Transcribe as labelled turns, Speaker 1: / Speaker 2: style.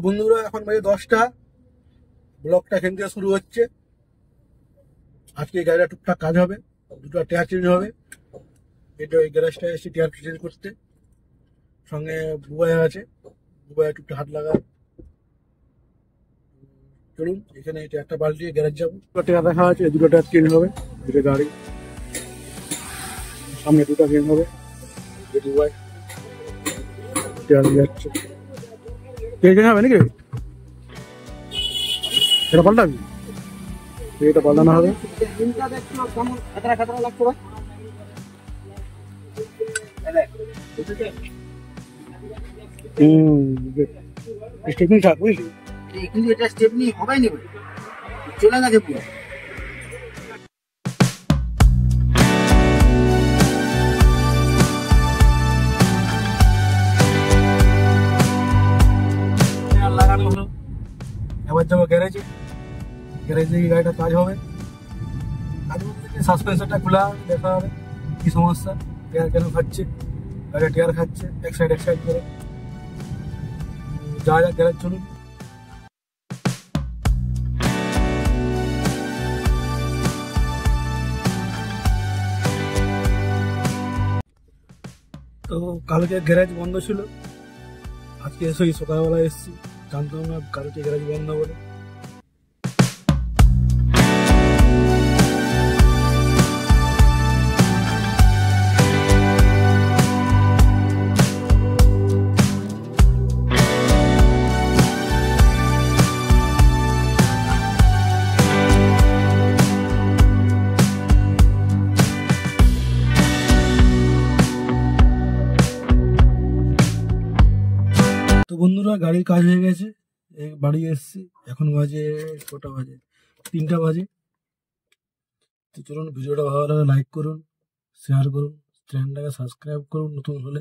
Speaker 1: বন্ধুরা এখন বাজে 10টা, ব্লগটা এখান থেকে শুরু হচ্ছে। আজকে এই গাড়িটা টুকটাক কাজ হবে, দুটো টায়ার চেঞ্জ হবে। এটা এই গ্যারেজটা এসে টায়ার চেঞ্জ করতে, সঙ্গে বুবাই আছে, বুবাই টুকটাক হাত লাগায়। চলুন এখানে একটা বাল্টি গ্যারেজ যাবো, দুটো টায়ার রাখা আছে, দুটো টায়ার চেঞ্জ হবে। দুটো গাড়ি সামনে দুটো চেঞ্জ হবে। দুবাই টায়ার যাচ্ছে, চেঞ্জ হবে নাকি? এটা পাল্টাবি, এটা পাল্টানো হবে। স্টেপনি থাক বুঝলি,
Speaker 2: কিন্তু এটা স্টেপনি হবে নেবে, চলে গেছে পুরো।
Speaker 1: লাগানো হলো, এবার যাবো গ্যারেজে। গ্যারেজে এই গাড়িটা কাজ হবে। কাজ বলতে সাসপেন্সারটা খোলা দেখা হবে কি সমস্যা, টায়ার কেন খাচ্ছে, গাড়িটা টায়ার খাচ্ছে এক সাইড করে। যা যা গ্যারেজ চলুন। তো কালকে গ্যারেজ বন্ধ ছিল, আজকে এসে সকালবেলা এসেছি, জানতাম না কালকে গ্যারেজ বন্ধ বলে। তো বন্ধুরা গাড়ির কাজ হয়ে গেছে, বাড়ি এসেছি। এখন বাজে কটা বাজে, 3টা বাজে। তো চলুন ভিডিওটা ভালো লাগলে লাইক করুন, শেয়ার করুন, চ্যানেলটাকে সাবস্ক্রাইব করুন নতুন হলে।